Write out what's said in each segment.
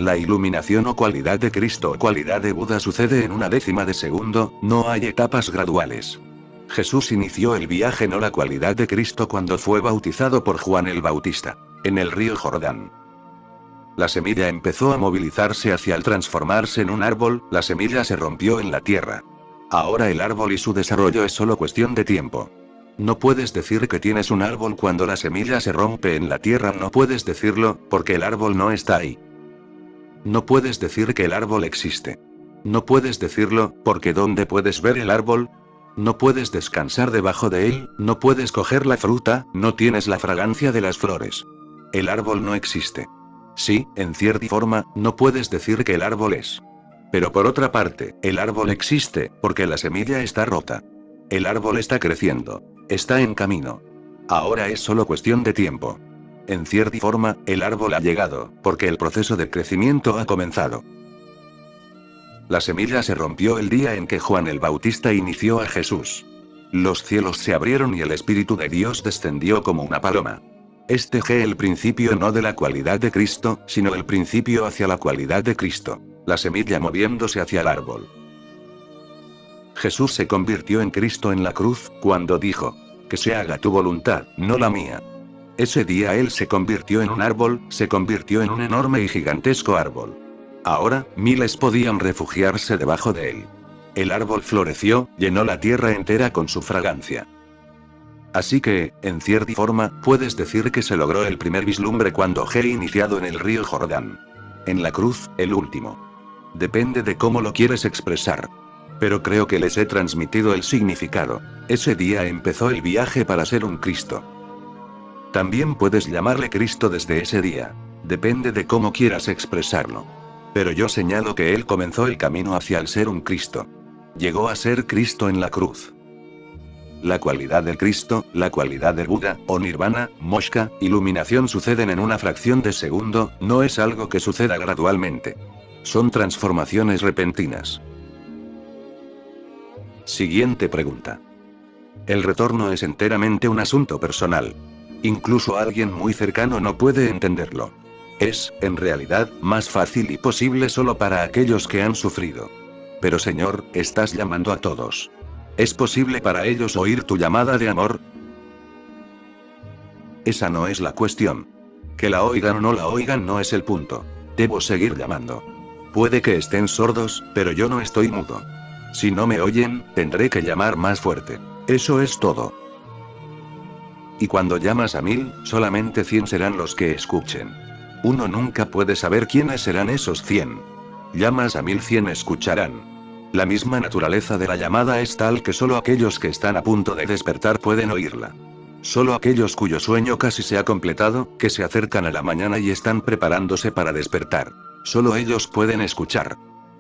La iluminación o cualidad de Cristo o cualidad de Buda sucede en una décima de segundo, no hay etapas graduales. Jesús inició el viaje no la cualidad de Cristo cuando fue bautizado por Juan el Bautista, en el río Jordán. La semilla empezó a movilizarse hacia al transformarse en un árbol, la semilla se rompió en la tierra. Ahora el árbol y su desarrollo es solo cuestión de tiempo. No puedes decir que tienes un árbol cuando la semilla se rompe en la tierra, no puedes decirlo, porque el árbol no está ahí. No puedes decir que el árbol existe. No puedes decirlo, porque ¿dónde puedes ver el árbol? No puedes descansar debajo de él, no puedes coger la fruta, no tienes la fragancia de las flores. El árbol no existe. Sí, en cierta forma, no puedes decir que el árbol es. Pero por otra parte, el árbol existe, porque la semilla está rota. El árbol está creciendo. Está en camino. Ahora es solo cuestión de tiempo. En cierta forma, el árbol ha llegado, porque el proceso de crecimiento ha comenzado. La semilla se rompió el día en que Juan el Bautista inició a Jesús. Los cielos se abrieron y el Espíritu de Dios descendió como una paloma. Este es el principio no de la cualidad de Cristo, sino el principio hacia la cualidad de Cristo. La semilla moviéndose hacia el árbol. Jesús se convirtió en Cristo en la cruz, cuando dijo: que se haga tu voluntad, no la mía. Ese día Él se convirtió en un árbol, se convirtió en un enorme y gigantesco árbol. Ahora, miles podían refugiarse debajo de él. El árbol floreció, llenó la tierra entera con su fragancia. Así que, en cierta forma, puedes decir que se logró el primer vislumbre cuando he iniciado en el río Jordán. En la cruz, el último. Depende de cómo lo quieres expresar. Pero creo que les he transmitido el significado. Ese día empezó el viaje para ser un Cristo. También puedes llamarle Cristo desde ese día. Depende de cómo quieras expresarlo. Pero yo señalo que Él comenzó el camino hacia el ser un Cristo. Llegó a ser Cristo en la cruz. La cualidad del Cristo, la cualidad del Buda, o Nirvana, Moksha, iluminación suceden en una fracción de segundo, no es algo que suceda gradualmente. Son transformaciones repentinas. Siguiente pregunta. El retorno es enteramente un asunto personal. Incluso alguien muy cercano no puede entenderlo. Es, en realidad, más fácil y posible solo para aquellos que han sufrido. Pero Señor, estás llamando a todos. ¿Es posible para ellos oír tu llamada de amor? Esa no es la cuestión. Que la oigan o no la oigan no es el punto. Debo seguir llamando. Puede que estén sordos, pero yo no estoy mudo. Si no me oyen, tendré que llamar más fuerte. Eso es todo. Y cuando llamas a 1000, solamente 100 serán los que escuchen. Uno nunca puede saber quiénes serán esos 100. Llamas a 1100 escucharán. La misma naturaleza de la llamada es tal que solo aquellos que están a punto de despertar pueden oírla. Solo aquellos cuyo sueño casi se ha completado, que se acercan a la mañana y están preparándose para despertar. Solo ellos pueden escuchar.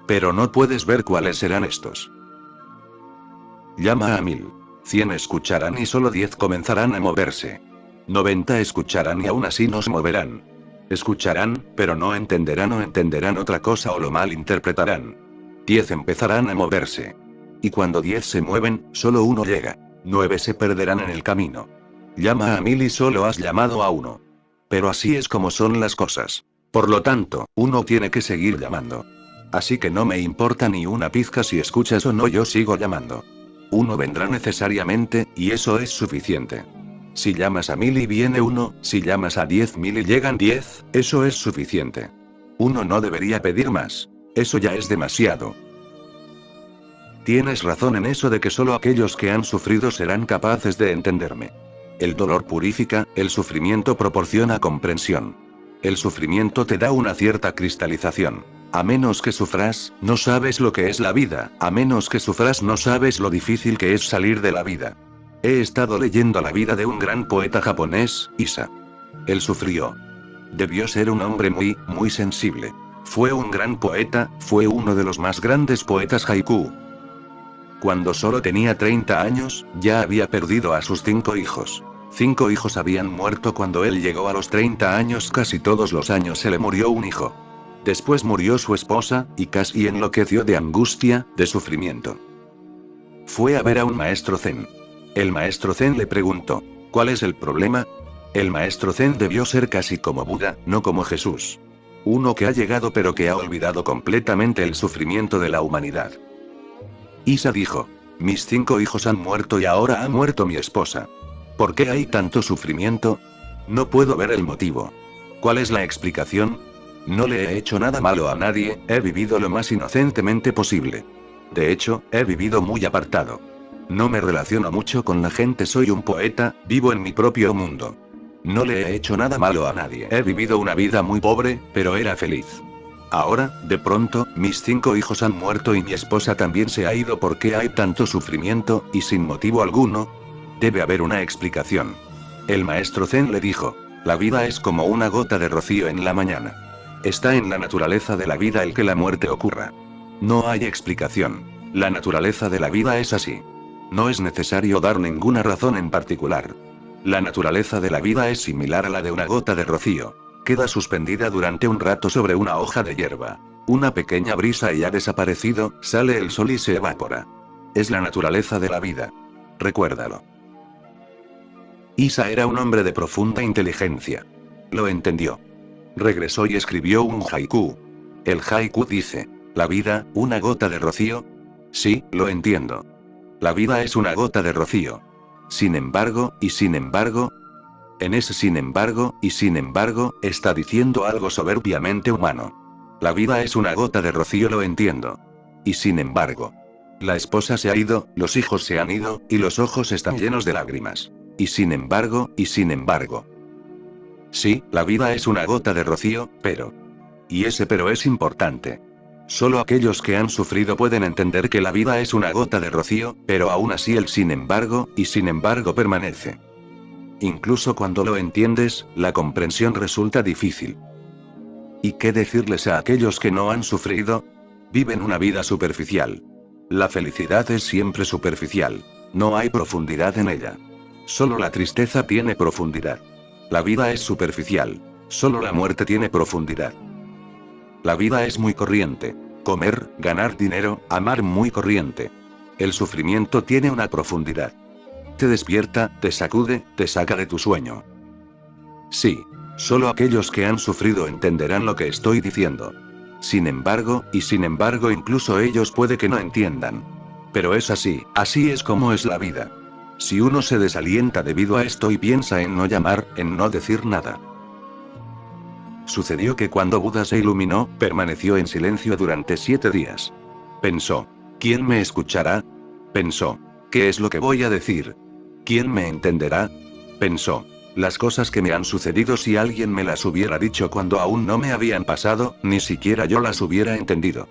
Pero no puedes ver cuáles serán estos. Llama a 1000. 100 escucharán y solo 10 comenzarán a moverse. 90 escucharán y aún así no se moverán. Escucharán, pero no entenderán o entenderán otra cosa o lo malinterpretarán. 10 empezarán a moverse. Y cuando 10 se mueven, solo uno llega. 9 se perderán en el camino. Llama a 1000 y solo has llamado a uno. Pero así es como son las cosas. Por lo tanto, uno tiene que seguir llamando. Así que no me importa ni una pizca si escuchas o no, yo sigo llamando. Uno vendrá necesariamente, y eso es suficiente. Si llamas a 1000 y viene uno, si llamas a 10.000 y llegan 10, eso es suficiente. Uno no debería pedir más. Eso ya es demasiado. Tienes razón en eso de que solo aquellos que han sufrido serán capaces de entenderme. El dolor purifica, el sufrimiento proporciona comprensión. El sufrimiento te da una cierta cristalización. A menos que sufras, no sabes lo que es la vida, a menos que sufras no sabes lo difícil que es salir de la vida. He estado leyendo la vida de un gran poeta japonés, Issa. Él sufrió. Debió ser un hombre muy sensible. Fue un gran poeta, fue uno de los más grandes poetas haiku. Cuando solo tenía 30 años, ya había perdido a sus 5 hijos. 5 hijos habían muerto cuando él llegó a los 30 años, casi todos los años se le murió un hijo. Después murió su esposa, y casi enloqueció de angustia, de sufrimiento. Fue a ver a un maestro zen. El maestro zen le preguntó: ¿cuál es el problema? El maestro zen debió ser casi como Buda, no como Jesús. Uno que ha llegado pero que ha olvidado completamente el sufrimiento de la humanidad. Isa dijo. Mis 5 hijos han muerto y ahora ha muerto mi esposa. ¿Por qué hay tanto sufrimiento? No puedo ver el motivo. ¿Cuál es la explicación? No le he hecho nada malo a nadie, he vivido lo más inocentemente posible. De hecho, he vivido muy apartado. No me relaciono mucho con la gente, soy un poeta, vivo en mi propio mundo. No le he hecho nada malo a nadie. He vivido una vida muy pobre, pero era feliz. Ahora, de pronto, mis 5 hijos han muerto y mi esposa también se ha ido. ¿Por qué hay tanto sufrimiento, y sin motivo alguno? Debe haber una explicación. El maestro Zen le dijo, la vida es como una gota de rocío en la mañana. Está en la naturaleza de la vida el que la muerte ocurra. No hay explicación. La naturaleza de la vida es así. No es necesario dar ninguna razón en particular. La naturaleza de la vida es similar a la de una gota de rocío. Queda suspendida durante un rato sobre una hoja de hierba. Una pequeña brisa y ha desaparecido, sale el sol y se evapora. Es la naturaleza de la vida. Recuérdalo. Isa era un hombre de profunda inteligencia. Lo entendió. Regresó y escribió un haiku. El haiku dice, ¿la vida, una gota de rocío? Sí, lo entiendo. La vida es una gota de rocío. Sin embargo, y sin embargo, en ese sin embargo, y sin embargo, está diciendo algo soberbiamente humano. La vida es una gota de rocío, lo entiendo. Y sin embargo. La esposa se ha ido, los hijos se han ido, y los ojos están llenos de lágrimas. Y sin embargo, y sin embargo. Sí, la vida es una gota de rocío, pero. Y ese pero es importante. Solo aquellos que han sufrido pueden entender que la vida es una gota de rocío, pero aún así el sin embargo, y sin embargo permanece. Incluso cuando lo entiendes, la comprensión resulta difícil. ¿Y qué decirles a aquellos que no han sufrido? Viven una vida superficial. La felicidad es siempre superficial. No hay profundidad en ella. Solo la tristeza tiene profundidad. La vida es superficial. Solo la muerte tiene profundidad. La vida es muy corriente. Comer, ganar dinero, amar, muy corriente. El sufrimiento tiene una profundidad. Te despierta, te sacude, te saca de tu sueño. Sí. Solo aquellos que han sufrido entenderán lo que estoy diciendo. Sin embargo, y sin embargo incluso ellos puede que no entiendan. Pero es así es como es la vida. Si uno se desalienta debido a esto y piensa en no llamar, en no decir nada. Sucedió que cuando Buda se iluminó, permaneció en silencio durante 7 días. Pensó, ¿quién me escuchará? Pensó, ¿qué es lo que voy a decir? ¿Quién me entenderá? Pensó, las cosas que me han sucedido, si alguien me las hubiera dicho cuando aún no me habían pasado, ni siquiera yo las hubiera entendido.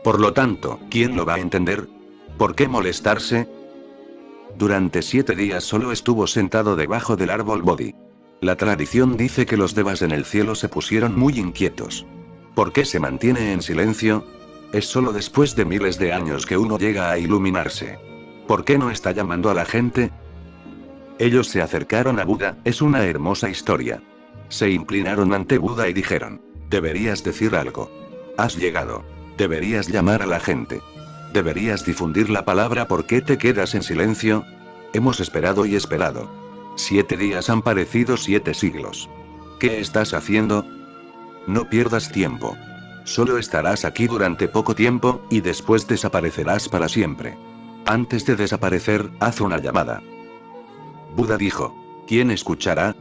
Por lo tanto, ¿quién lo va a entender? ¿Por qué molestarse? Durante 7 días solo estuvo sentado debajo del árbol Bodhi. La tradición dice que los devas en el cielo se pusieron muy inquietos. ¿Por qué se mantiene en silencio? Es solo después de miles de años que uno llega a iluminarse. ¿Por qué no está llamando a la gente? Ellos se acercaron a Buda, es una hermosa historia. Se inclinaron ante Buda y dijeron, deberías decir algo. Has llegado. Deberías llamar a la gente. Deberías difundir la palabra. ¿Por qué te quedas en silencio? Hemos esperado y esperado. 7 días han parecido 7 siglos. ¿Qué estás haciendo? No pierdas tiempo. Solo estarás aquí durante poco tiempo, y después desaparecerás para siempre. Antes de desaparecer, haz una llamada. Buda dijo, ¿quién escuchará?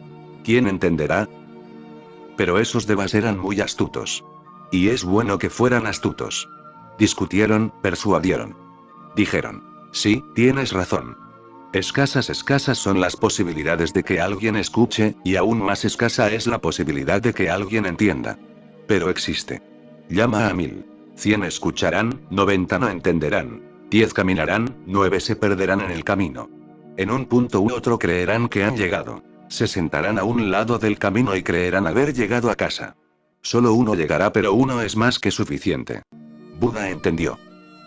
¿Quién entenderá? Pero esos devas eran muy astutos. Y es bueno que fueran astutos. Discutieron, persuadieron. Dijeron, sí, tienes razón. Escasas son las posibilidades de que alguien escuche, y aún más escasa es la posibilidad de que alguien entienda. Pero existe. Llama a 1000. 100 escucharán, 90 no entenderán. 10 caminarán, 9 se perderán en el camino. En un punto u otro creerán que han llegado. Se sentarán a un lado del camino y creerán haber llegado a casa. Solo uno llegará, pero uno es más que suficiente. Buda entendió.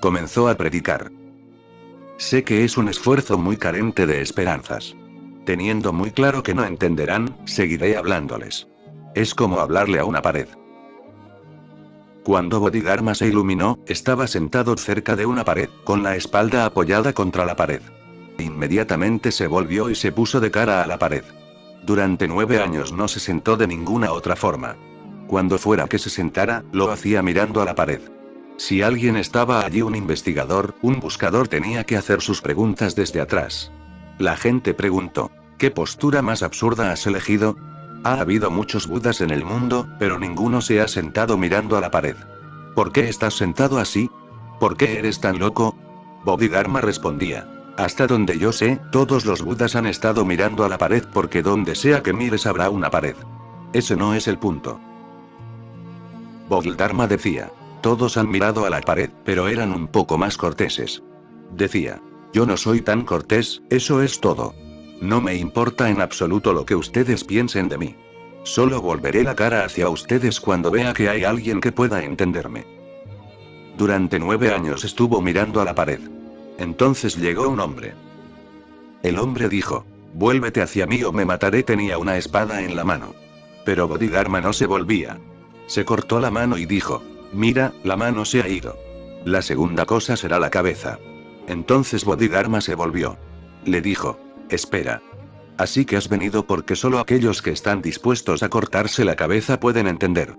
Comenzó a predicar. Sé que es un esfuerzo muy carente de esperanzas. Teniendo muy claro que no entenderán, seguiré hablándoles. Es como hablarle a una pared. Cuando Bodhidharma se iluminó, estaba sentado cerca de una pared, con la espalda apoyada contra la pared. Inmediatamente se volvió y se puso de cara a la pared. Durante 9 años no se sentó de ninguna otra forma. Cuando fuera que se sentara, lo hacía mirando a la pared. Si alguien estaba allí, un investigador, un buscador, tenía que hacer sus preguntas desde atrás. La gente preguntó: ¿qué postura más absurda has elegido? Ha habido muchos Budas en el mundo, pero ninguno se ha sentado mirando a la pared. ¿Por qué estás sentado así? ¿Por qué eres tan loco? Bodhidharma respondía: hasta donde yo sé, todos los Budas han estado mirando a la pared, porque donde sea que mires habrá una pared. Ese no es el punto. Bodhidharma decía: todos han mirado a la pared, pero eran un poco más corteses. Decía: yo no soy tan cortés, eso es todo. No me importa en absoluto lo que ustedes piensen de mí. Solo volveré la cara hacia ustedes cuando vea que hay alguien que pueda entenderme. Durante 9 años estuvo mirando a la pared. Entonces llegó un hombre. El hombre dijo: vuélvete hacia mí o me mataré. Tenía una espada en la mano. Pero Bodhidharma no se volvía. Se cortó la mano y dijo: mira, la mano se ha ido. La segunda cosa será la cabeza. Entonces Bodhidharma se volvió. Le dijo: espera. Así que has venido porque solo aquellos que están dispuestos a cortarse la cabeza pueden entender.